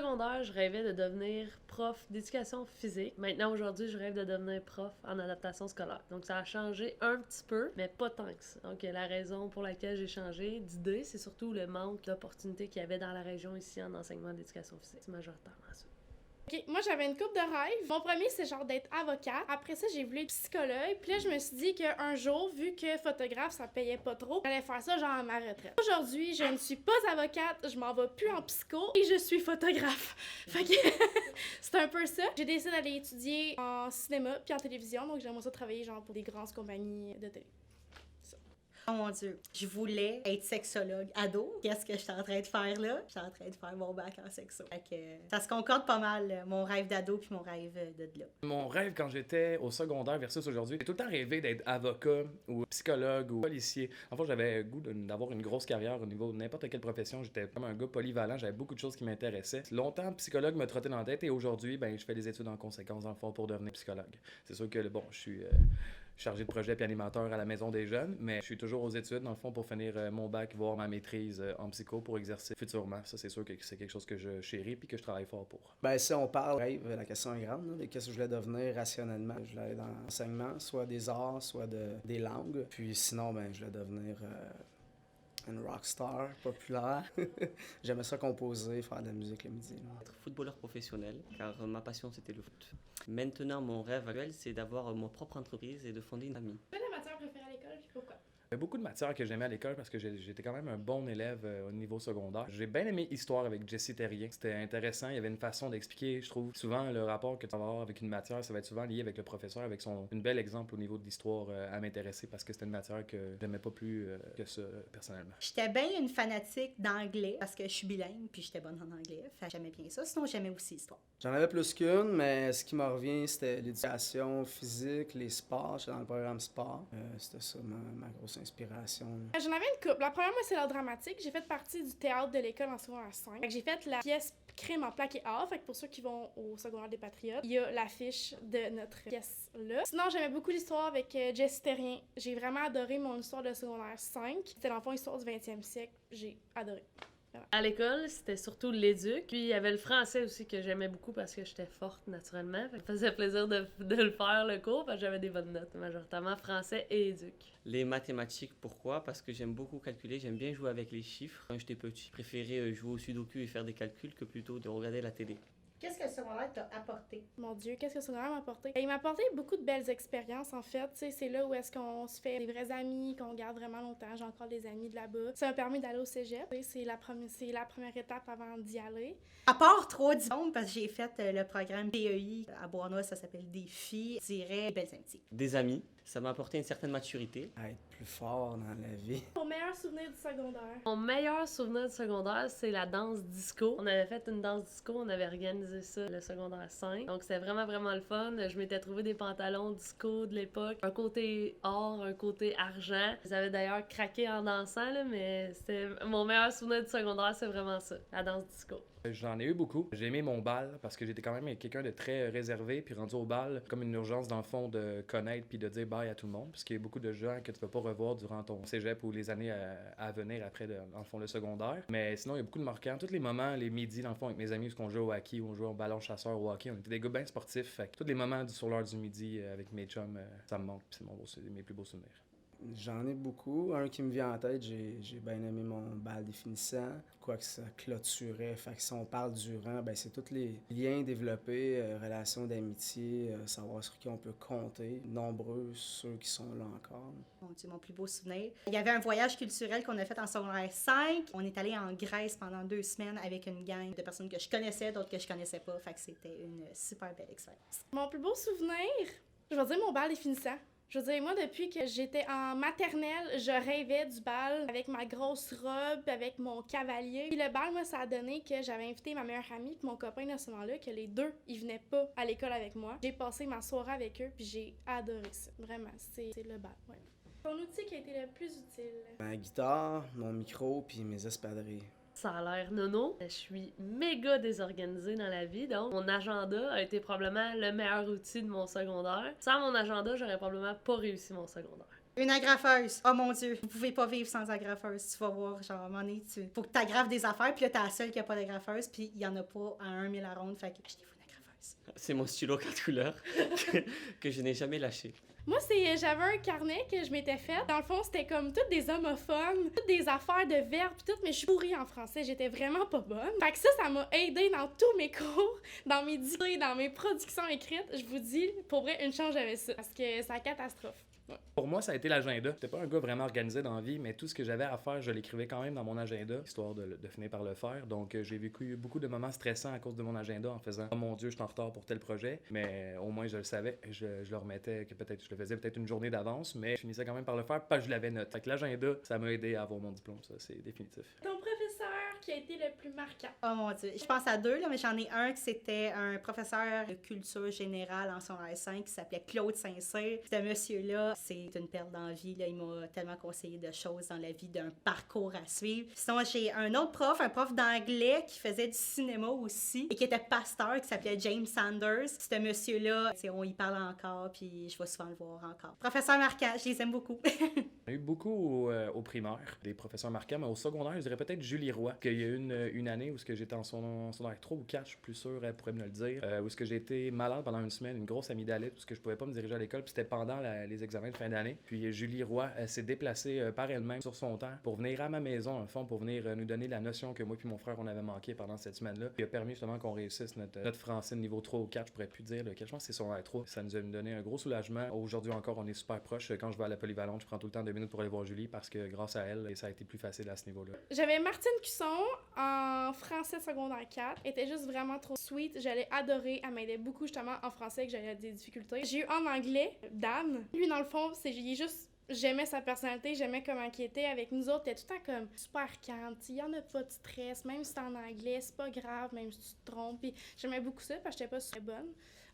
secondaire, je rêvais de devenir prof d'éducation physique. Maintenant, aujourd'hui, je rêve de devenir prof en adaptation scolaire. Donc, ça a changé un petit peu, mais pas tant que ça. Donc, la raison pour laquelle j'ai changé d'idée, c'est surtout le manque d'opportunités qu'il y avait dans la région ici en enseignement d'éducation physique. C'est majoritairement ça. OK, moi j'avais une couple de rêves. Mon premier, c'est genre d'être avocate. Après ça, j'ai voulu être psychologue. Puis là, je me suis dit qu'un jour, vu que photographe, ça payait pas trop, j'allais faire ça genre à ma retraite. Aujourd'hui, je ne suis pas avocate, je m'en vais plus en psycho et je suis photographe. Fait que c'est un peu ça. J'ai décidé d'aller étudier en cinéma puis en télévision, donc j'aimerais ça travailler genre pour des grandes compagnies de télé. Oh mon Dieu, je voulais être sexologue ado. Qu'est-ce que je suis en train de faire là? Je suis en train de faire mon bac en sexo. Fait que ça se concorde pas mal, mon rêve d'ado puis mon rêve de là. Mon rêve quand j'étais au secondaire versus aujourd'hui, j'ai tout le temps rêvé d'être avocat ou psychologue ou policier. En fait, j'avais le goût d'avoir une grosse carrière au niveau de n'importe quelle profession. J'étais comme un gars polyvalent, j'avais beaucoup de choses qui m'intéressaient. Longtemps, psychologue me trottait dans la tête et aujourd'hui, ben, je fais des études en conséquence dans le fond pour devenir psychologue. C'est sûr que, bon, je suis chargé de projet puis animateur à la Maison des Jeunes, mais je suis toujours aux études, dans le fond, pour finir mon bac, voir ma maîtrise en psycho pour exercer futurement. Ça, c'est sûr que c'est quelque chose que je chéris puis que je travaille fort pour. Ben, si on parle rêve, la question est grande, là, de qu'est-ce que je voulais devenir rationnellement. Je voulais aller dans l'enseignement, soit des arts, soit des langues. Puis sinon, ben, je voulais devenir une rockstar populaire. J'aimais ça composer, faire de la musique le midi. Là. Être footballeur professionnel, car ma passion c'était le foot. Maintenant, mon rêve actuel, c'est d'avoir mon propre entreprise et de fonder une famille. Quelle est ta matière préférée à l'école puis pourquoi? Il y a beaucoup de matières que j'aimais à l'école parce que j'étais quand même un bon élève au niveau secondaire. J'ai bien aimé Histoire avec Jessie Terrien. C'était intéressant, il y avait une façon d'expliquer, je trouve. Souvent, le rapport que tu vas avoir avec une matière, ça va être souvent lié avec le professeur, avec une belle exemple au niveau de l'histoire à m'intéresser parce que c'était une matière que j'aimais pas plus que ça, personnellement. J'étais bien une fanatique d'anglais parce que je suis bilingue puis j'étais bonne en anglais. Fait que j'aimais bien ça. Sinon, j'aimais aussi l'histoire. J'en avais plus qu'une, mais ce qui me revient, c'était l'éducation physique, les sports. J'étais dans le programme sport. C'était ça ma grosse inspiration. J'en avais une couple. La première, moi, c'est l'art dramatique. J'ai fait partie du théâtre de l'école en secondaire 5. Fait que j'ai fait la pièce Crime en plaques et or. Fait que pour ceux qui vont au secondaire des Patriotes, il y a l'affiche de notre pièce-là. Sinon, j'aimais beaucoup l'histoire avec Jessie Terrien. J'ai vraiment adoré mon histoire de secondaire 5. C'était dans le fond l'histoire du 20e siècle. J'ai adoré. À l'école, c'était surtout l'éduc. Puis il y avait le français aussi que j'aimais beaucoup parce que j'étais forte naturellement. Fait que ça faisait plaisir de le faire le cours parce que j'avais des bonnes notes, majoritairement français et éduc. Les mathématiques, pourquoi? Parce que j'aime beaucoup calculer, j'aime bien jouer avec les chiffres. Quand j'étais petit, je préférais jouer au sudoku et faire des calculs que plutôt de regarder la télé. Qu'est-ce que le secondaire t'a apporté? Mon Dieu, qu'est-ce que ce secondaire m'a apporté? Il m'a apporté beaucoup de belles expériences, en fait. Tu sais, c'est là où est-ce qu'on se fait des vrais amis, qu'on garde vraiment longtemps. J'ai encore des amis de là-bas. Ça m'a permis d'aller au cégep. Tu sais, c'est la première étape avant d'y aller. À part 3 diplômes, parce que j'ai fait le programme PEI à Bois-Noir, ça s'appelle Défi, je dirais belles amitiés. Des amis, ça m'a apporté une certaine maturité. À être plus fort dans la vie. Mon meilleur souvenir du secondaire. Mon meilleur souvenir du secondaire, c'est la danse disco. On avait fait une danse disco, on avait organisé ça le secondaire 5. Donc c'était vraiment, vraiment le fun. Je m'étais trouvé des pantalons disco de l'époque. Un côté or, un côté argent. J'avais d'ailleurs craqué en dansant, là, mais c'était mon meilleur souvenir du secondaire, c'est vraiment ça, la danse disco. J'en ai eu beaucoup. J'ai aimé mon bal parce que j'étais quand même quelqu'un de très réservé, puis rendu au bal, comme une urgence dans le fond de connaître puis de dire bye à tout le monde, parce qu'il y a beaucoup de gens que tu vas pas revoir durant ton cégep ou les années à venir après, dans le fond, le secondaire. Mais sinon, il y a beaucoup de marquants. Tous les moments, les midis, dans le fond, avec mes amis, où on jouait au hockey, on jouait au ballon chasseur, au hockey, on était des gars bien sportifs. Fait que tous les moments sur l'heure du midi avec mes chums, ça me manque, puis c'est mes plus beaux souvenirs. J'en ai beaucoup. Un qui me vient en tête, j'ai bien aimé mon bal définissant. Quoique ça clôturait. Fait que si on parle durant, ben c'est tous les liens développés, relations d'amitié, savoir sur qui on peut compter. Nombreux ceux qui sont là encore. Mon Dieu, mon plus beau souvenir. Il y avait un voyage culturel qu'on a fait en secondaire 5. On est allé en Grèce pendant 2 semaines avec une gang de personnes que je connaissais, d'autres que je connaissais pas. Fait que c'était une super belle expérience. Mon plus beau souvenir, je vais dire mon bal définissant. Je veux dire, moi, depuis que j'étais en maternelle, je rêvais du bal avec ma grosse robe, avec mon cavalier. Puis le bal, moi, ça a donné que j'avais invité ma meilleure amie puis mon copain de ce moment-là, que les deux, ils venaient pas à l'école avec moi. J'ai passé ma soirée avec eux puis j'ai adoré ça. Vraiment, c'est le bal, ouais. Ton outil qui a été le plus utile? Ma guitare, mon micro, puis mes espadrilles. Ça a l'air nono. Je suis méga désorganisée dans la vie, donc mon agenda a été probablement le meilleur outil de mon secondaire. Sans mon agenda, j'aurais probablement pas réussi mon secondaire. Une agrafeuse. Oh mon Dieu, vous pouvez pas vivre sans agrafeuse. Tu vas voir, genre, à un moment donné, faut que tu agrafes des affaires, puis là, t'es la seule qui a pas d'agrafeuse, puis il y en a pas à 1 000 à ronde, fait que achetez-vous une agrafeuse. C'est mon stylo 4 couleurs que je n'ai jamais lâché. Moi, j'avais un carnet que je m'étais fait. Dans le fond, c'était comme toutes des homophones, toutes des affaires de verbes pis tout, mais je suis pourrie en français, j'étais vraiment pas bonne. Fait que ça m'a aidé dans tous mes cours, dans mes dictées, dans mes productions écrites. Je vous dis, pour vrai, une chance j'avais ça, parce que c'est la catastrophe. Ouais. Pour moi, ça a été l'agenda. J'étais pas un gars vraiment organisé dans la vie, mais tout ce que j'avais à faire, je l'écrivais quand même dans mon agenda, histoire de finir par le faire. Donc, j'ai vécu beaucoup de moments stressants à cause de mon agenda en faisant « Oh mon Dieu, je suis en retard pour tel projet », mais au moins, je le savais. Je le remettais, que peut-être je le faisais peut-être une journée d'avance, mais je finissais quand même par le faire parce que je l'avais noté. Fait que l'agenda, ça m'a aidé à avoir mon diplôme, ça, c'est définitif. Ton professeur qui a été le plus marquant? Oh mon Dieu, je pense à 2, là, mais j'en ai un qui c'était un professeur de culture générale en secondaire 5 qui s'appelait Claude Saint-Cyr. Ce monsieur-là, c'est une perle dans la vie. Là. Il m'a tellement conseillé de choses dans la vie, d'un parcours à suivre. Sinon, j'ai un autre prof, un prof d'anglais qui faisait du cinéma aussi et qui était pasteur, qui s'appelait James Sanders. Ce monsieur-là, on y parle encore, puis je vais souvent le voir encore. Professeur marquant, je les aime beaucoup. On a eu beaucoup au primaire, des professeurs marquants, mais au secondaire, je dirais peut-être Julie Roy, qu'il y a eu une année où j'étais en secondaire 3 ou 4, je suis plus sûr, elle pourrait me le dire, où j'ai été malade pendant une semaine, une grosse amygdalite, parce que je pouvais pas me diriger à l'école, puis c'était pendant les examens de fin d'année. Puis Julie Roy s'est déplacée par elle-même sur son temps pour venir à ma maison, en fond, pour venir nous donner la notion que moi puis mon frère, on avait manqué pendant cette semaine-là. Puis a permis justement qu'on réussisse notre français de niveau 3 ou 4, je pourrais plus dire lequel, je pense que c'est secondaire 3. Ça nous a donné un gros soulagement. Aujourd'hui encore, on est super proches. Quand je vais à la polyvalente, je prends tout le temps 2 minutes pour aller voir Julie parce que grâce à elle, ça a été plus facile à ce niveau-là. J'avais Martine Cusson en français secondaire 4. Elle était juste vraiment trop sweet. J'allais adorer. Elle m'aidait beaucoup justement en français que j'avais des difficultés. J'ai eu en anglais Dan. Lui, dans le fond, il est juste... J'aimais sa personnalité, j'aimais comment il était avec nous autres. Il était tout le temps comme super calme. Il y en a pas de stress, même si c'est en anglais, c'est pas grave, même si tu te trompes. Puis j'aimais beaucoup ça parce que j'étais pas super bonne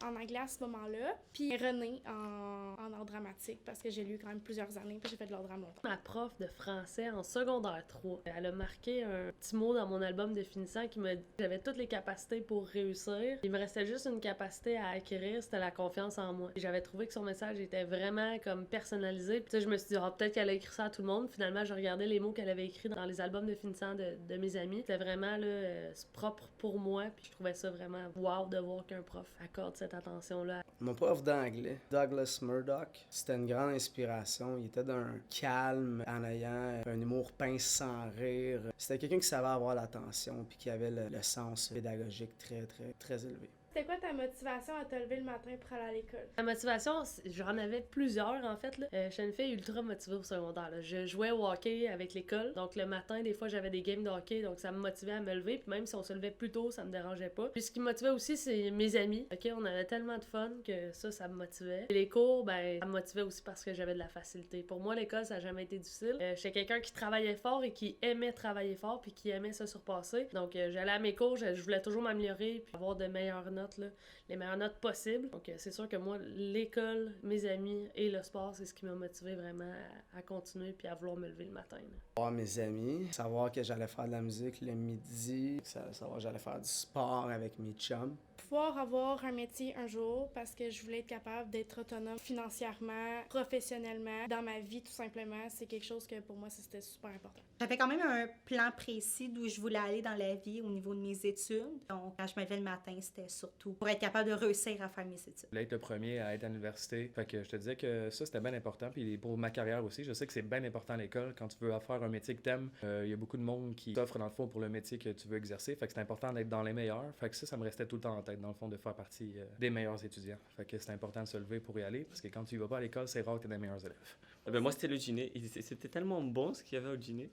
en anglais à ce moment-là. Puis Renée en art dramatique parce que j'ai lu quand même plusieurs années puis j'ai fait de l'art drame longtemps. Ma prof de français en secondaire 3, elle a marqué un petit mot dans mon album de finissant qui m'a dit que j'avais toutes les capacités pour réussir. Il me restait juste une capacité à acquérir, c'était la confiance en moi. Et j'avais trouvé que son message était vraiment comme personnalisé. Puis je me suis dit, peut-être qu'elle a écrit ça à tout le monde. Finalement, je regardais les mots qu'elle avait écrits dans les albums de finissant de mes amis. C'était vraiment là, propre pour moi. Puis je trouvais ça vraiment wow de voir qu'un prof accorde cette attention-là. Mon prof d'anglais, Douglas Murdoch, c'était une grande inspiration. Il était d'un calme en ayant un humour pince sans rire. C'était quelqu'un qui savait avoir l'attention puis qui avait le sens pédagogique très, très, très élevé. C'était quoi ta motivation à te lever le matin pour aller à l'école? Ma motivation, j'en avais plusieurs en fait. J'étais une fille ultra motivée au secondaire. Là. Je jouais au hockey avec l'école. Donc le matin, des fois, j'avais des games de hockey. Donc ça me motivait à me lever. Puis même si on se levait plus tôt, ça me dérangeait pas. Puis ce qui me motivait aussi, c'est mes amis. Ok, on avait tellement de fun que ça me motivait. Et les cours, ça me motivait aussi parce que j'avais de la facilité. Pour moi, l'école, ça n'a jamais été difficile. J'étais quelqu'un qui travaillait fort et qui aimait travailler fort puis qui aimait se surpasser. Donc j'allais à mes cours, je voulais toujours m'améliorer puis avoir de meilleures notes. Là, les meilleures notes possibles. Donc c'est sûr que moi, l'école, mes amis et le sport, c'est ce qui m'a motivé vraiment à continuer puis à vouloir me lever le matin. Là. Voir mes amis, savoir que j'allais faire de la musique le midi, savoir que j'allais faire du sport avec mes chums. Pouvoir avoir un métier un jour parce que je voulais être capable d'être autonome financièrement, professionnellement, dans ma vie tout simplement, c'est quelque chose que pour moi c'était super important. J'avais quand même un plan précis d'où je voulais aller dans la vie au niveau de mes études. Donc quand je me levais le matin, c'était surtout pour être capable de réussir à faire mes études. Je voulais être le premier à être à l'université. Fait que je te disais que ça, c'était bien important. Puis pour ma carrière aussi, je sais que c'est bien important à l'école. Quand tu veux faire un métier que t'aimes, il y a beaucoup de monde qui t'offre dans le fond pour le métier que tu veux exercer. Fait que c'est important d'être dans les meilleurs. Fait que ça me restait tout le temps en tête, dans le fond, de faire partie des meilleurs étudiants. Fait que c'est important de se lever pour y aller. Parce que quand tu y vas pas à l'école, c'est rare que t'es des meilleurs élèves. Moi, c'était le dîner. C'était tellement bon ce qu'il y avait au dîner.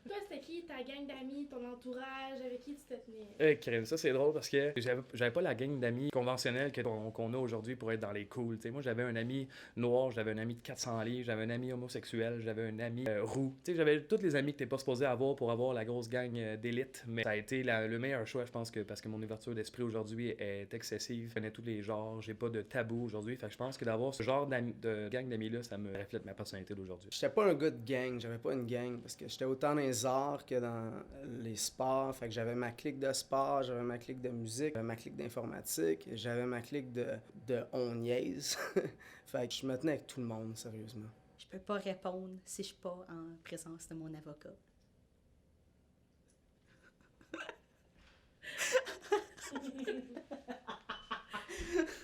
Toi, c'était qui ta gang d'amis, ton entourage, avec qui tu te tenais? Crème, ça c'est drôle parce que j'avais pas la gang d'amis conventionnelle qu'on a aujourd'hui pour être dans les cools. T'sais, moi j'avais un ami noir, j'avais un ami de 400 livres, j'avais un ami homosexuel, j'avais un ami roux. T'sais, j'avais tous les amis que t'es pas supposé avoir pour avoir la grosse gang d'élite. Mais ça a été le meilleur choix, je pense, parce que mon ouverture d'esprit aujourd'hui est excessive. Je connais tous les genres, j'ai pas de tabou aujourd'hui. Fait que je pense que d'avoir ce genre de gang d'amis-là, ça me reflète ma personnalité d'aujourd'hui. J'étais pas un gars de gang, j'avais pas une gang parce que j'étais autant dans les arts que dans les sports. Fait que j'avais ma clique de sport, j'avais ma clique de musique, j'avais ma clique d'informatique, j'avais ma clique de on niaise. Fait que je me tenais avec tout le monde, sérieusement. Je peux pas répondre si je suis pas en présence de mon avocat.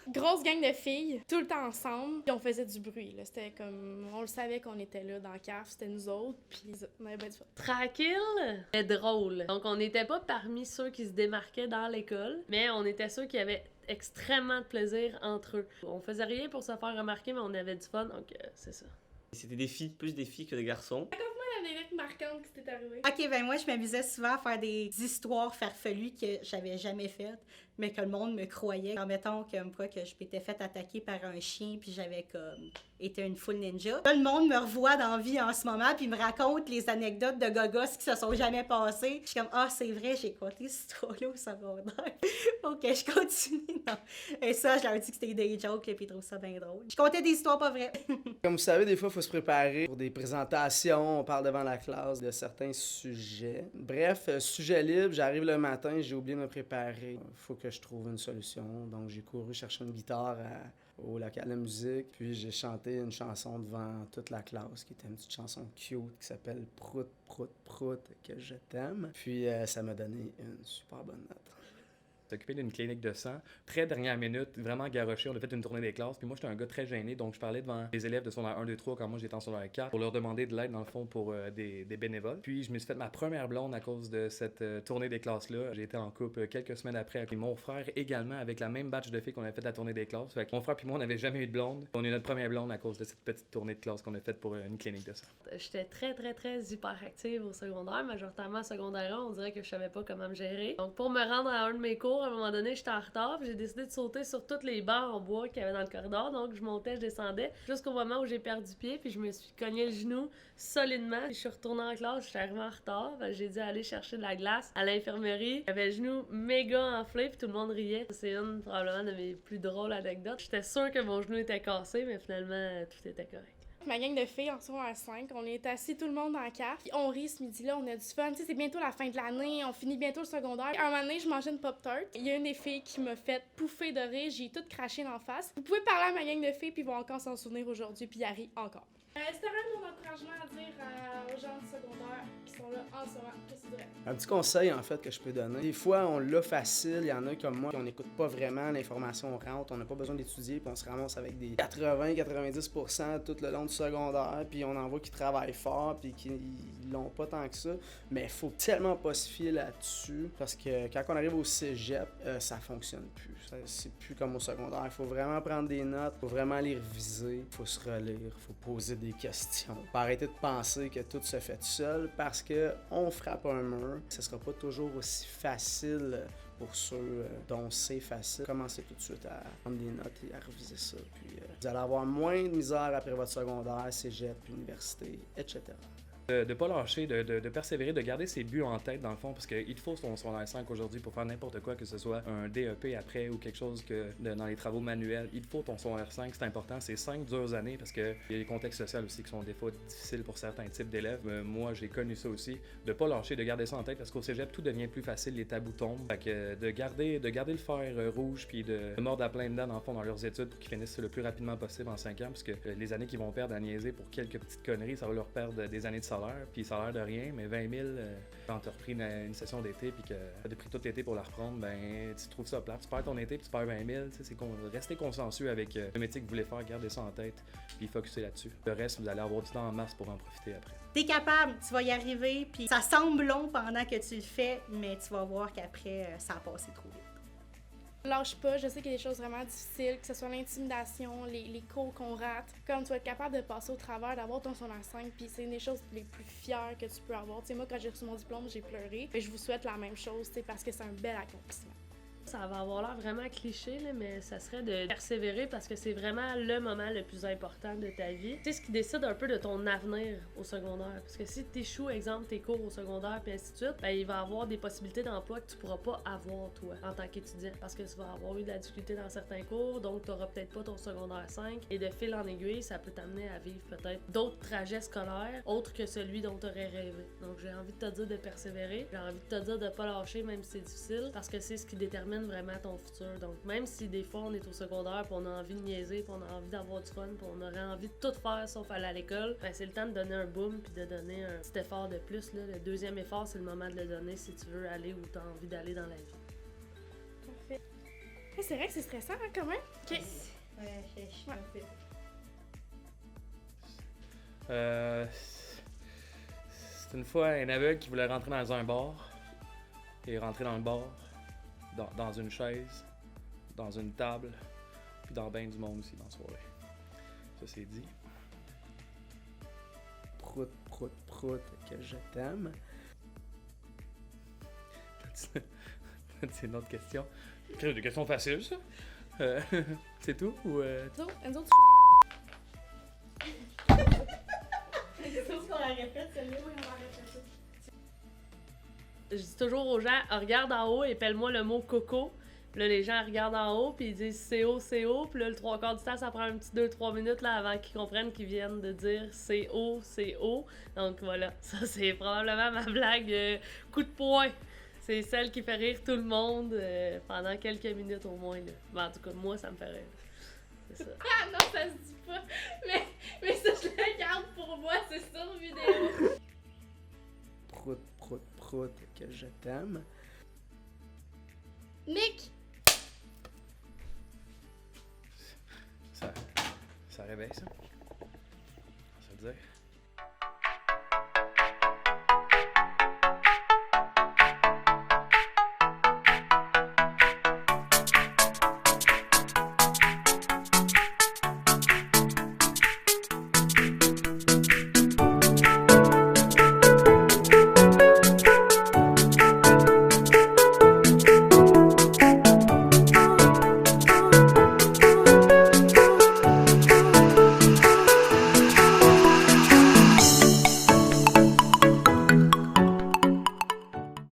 Grosse gang de filles, tout le temps ensemble, puis on faisait du bruit, là. C'était comme... On le savait qu'on était là dans la cave, c'était nous autres, puis on avait bien du fun. Tranquille, mais drôle. Donc, on n'était pas parmi ceux qui se démarquaient dans l'école, mais on était ceux qui avaient extrêmement de plaisir entre eux. On faisait rien pour se faire remarquer, mais on avait du fun, donc c'est ça. C'était des filles, plus des filles que des garçons. L'anecdote marquante qui t'est arrivée. Ok, ben moi, je m'amusais souvent à faire des histoires farfelues que j'avais jamais faites, mais que le monde me croyait. En mettant comme quoi que je m'étais fait attaquer par un chien, puis j'avais comme été une full ninja. Là, le monde me revoit dans la vie en ce moment, puis me raconte les anecdotes de gogos qui se sont jamais passées. Je suis comme, ah, c'est vrai, j'ai compté cette histoire-là au secondaire. Ok, je continue. Non. Et ça, je leur dis que c'était des jokes, puis ils trouvent ça bien drôle. Je comptais des histoires pas vraies. Comme vous savez, des fois, il faut se préparer pour des présentations, on parle devant la classe de certains sujets. Bref, sujet libre, j'arrive le matin, j'ai oublié de me préparer. Il faut que je trouve une solution. Donc, j'ai couru chercher une guitare au local de musique, puis j'ai chanté une chanson devant toute la classe, qui était une petite chanson cute qui s'appelle « Prout, prout, prout, que je t'aime ». Puis ça m'a donné une super bonne note. S'occuper d'une clinique de sang. Très dernière minute, vraiment garoché, on a fait une tournée des classes. Puis moi, j'étais un gars très gêné, donc je parlais devant les élèves de secondaire 1, 2, 3 quand moi j'étais en secondaire 4 pour leur demander de l'aide, dans le fond, pour des bénévoles. Puis je me suis fait ma première blonde à cause de cette tournée des classes-là. J'ai été en couple quelques semaines après avec mon frère également, avec la même batch de filles qu'on avait fait la tournée des classes. Fait que mon frère puis moi, on n'avait jamais eu de blonde. On a eu notre première blonde à cause de cette petite tournée de classe qu'on a faite pour une clinique de sang. J'étais très hyperactive au secondaire, majoritairement secondaire 1, on dirait que je savais pas comment me gérer. Donc pour me rendre à un de mes cours, à un moment donné, j'étais en retard, puis j'ai décidé de sauter sur tous les bancs en bois qu'il y avait dans le corridor. Donc je montais, je descendais, jusqu'au moment où j'ai perdu pied, puis je me suis cogné le genou solidement. Puis je suis retournée en classe, j'étais arrivée en retard, j'ai dû aller chercher de la glace à l'infirmerie. J'avais le genou méga enflé, puis tout le monde riait. C'est une probablement de mes plus drôles anecdotes. J'étais sûre que mon genou était cassé, mais finalement tout était correct. Ma gang de filles en secondaire 5, on est assis tout le monde dans la cave, puis on rit ce midi-là, on a du fun. Tu sais, c'est bientôt la fin de l'année, on finit bientôt le secondaire. Un moment donné, je mangeais une Pop-Tart. Il y a une des filles qui m'a fait pouffer de rire, j'ai tout craché d'en face. Vous pouvez parler à ma gang de filles, puis ils vont encore s'en souvenir aujourd'hui, puis elle rit encore. C'était vraiment mon encouragement à dire aux gens du secondaire qui sont là en ce moment. Qu'est-ce que tu dirais? Un petit conseil, en fait, que je peux donner. Des fois, on l'a facile. Il y en a comme moi, on n'écoute pas vraiment l'information rentre. On n'a pas besoin d'étudier, puis on se ramasse avec des 80-90% tout le long du secondaire. Puis on en voit qui travaillent fort, puis qui l'ont pas tant que ça. Mais il faut tellement pas se fier là-dessus, parce que quand on arrive au cégep, ça fonctionne plus. C'est plus comme au secondaire. Il faut vraiment prendre des notes, il faut vraiment les réviser, il faut se relire, il faut poser des questions. Faut arrêter de penser que tout se fait tout seul, parce que on frappe un mur. Ce sera pas toujours aussi facile pour ceux dont c'est facile. Commencez tout de suite à prendre des notes et à réviser ça. Puis vous allez avoir moins de misère après votre secondaire, cégep, université, etc. De ne pas lâcher, de persévérer, de garder ses buts en tête dans le fond, parce qu'il te faut son secondaire 5 aujourd'hui pour faire n'importe quoi, que ce soit un DEP après ou quelque chose dans les travaux manuels. Il te faut ton secondaire 5, c'est important. C'est 5 dures années parce qu'il y a des contextes sociaux aussi qui sont des fois difficiles pour certains types d'élèves. Moi, j'ai connu ça aussi. De pas lâcher, de garder ça en tête parce qu'au cégep, tout devient plus facile, les tabous tombent. Fait que de garder le fer rouge puis de mordre à plein dedans dans le fond dans leurs études pour qu'ils finissent le plus rapidement possible en 5 ans, parce que les années qu'ils vont perdre à niaiser pour quelques petites conneries, ça va leur perdre des années de salaire. Puis ça a l'air de rien, mais 20 000, quand tu as repris une session d'été puis que tu as pris tout l'été pour la reprendre, ben tu trouves ça plate. Tu perds ton été puis tu perds 20 000. C'est rester consensueux avec le métier que vous voulez faire, garder ça en tête puis focuser là-dessus. Le reste, vous allez avoir du temps en masse pour en profiter après. T'es capable, tu vas y arriver, puis ça semble long pendant que tu le fais, mais tu vas voir qu'après, ça a passé trop vite. Lâche pas, je sais qu'il y a des choses vraiment difficiles, que ce soit l'intimidation, les cours qu'on rate. Comme tu vas être capable de passer au travers, d'avoir ton secondaire 5, puis c'est une des choses les plus fières que tu peux avoir. Tu sais, moi, quand j'ai reçu mon diplôme, j'ai pleuré. Et je vous souhaite la même chose, tu sais, parce que c'est un bel accomplissement. Ça va avoir l'air vraiment cliché, là, mais ça serait de persévérer parce que c'est vraiment le moment le plus important de ta vie. C'est ce qui décide un peu de ton avenir au secondaire. Parce que si tu échoues, exemple, tes cours au secondaire puis ainsi de suite, ben, il va y avoir des possibilités d'emploi que tu pourras pas avoir, toi, en tant qu'étudiant. Parce que tu vas avoir eu de la difficulté dans certains cours, donc tu n'auras peut-être pas ton secondaire 5. Et de fil en aiguille, ça peut t'amener à vivre peut-être d'autres trajets scolaires autres que celui dont tu aurais rêvé. Donc j'ai envie de te dire de persévérer. J'ai envie de te dire de pas lâcher même si c'est difficile, parce que c'est ce qui détermine détermine vraiment ton futur. Donc, même si des fois on est au secondaire, puis on a envie de niaiser, puis on a envie d'avoir du fun, puis on aurait envie de tout faire sauf aller à l'école, ben c'est le temps de donner un boom, puis de donner un petit effort de plus. Là. Le deuxième effort, c'est le moment de le donner si tu veux aller où tu as envie d'aller dans la vie. Parfait. Hey, c'est vrai que c'est stressant, hein, quand même. OK. Ouais, je suis un peu. C'est une fois un aveugle qui voulait rentrer dans un bar. Il est rentré dans le bar, dans une chaise, dans une table, puis dans ben du monde aussi dans la soirée. Ça, c'est dit. Prout, prout, prout, que je t'aime. C'est une autre question. C'est des questions faciles, ça. C'est tout ou Enzo, tu Est-ce qu'on la répète, celle-là? Oui, on va arrêter ça. Je dis toujours aux gens, regarde en haut et appelle-moi le mot coco. Puis là, les gens regardent en haut, puis ils disent c'est haut. Puis là, le 3/4 du temps, ça prend un petit 2-3 minutes là, avant qu'ils comprennent qu'ils viennent de dire c'est haut. Donc voilà, ça c'est probablement ma blague coup de poing. C'est celle qui fait rire tout le monde pendant quelques minutes au moins. Là. Ben, en tout cas, moi, ça me fait rire. C'est ça. Ah non, ça se dit pas. Mais ça, je le garde pour moi, c'est sur vidéo. Prout, prout, prout, que je t'aime. Nick! ça réveille ça? On va se le dire.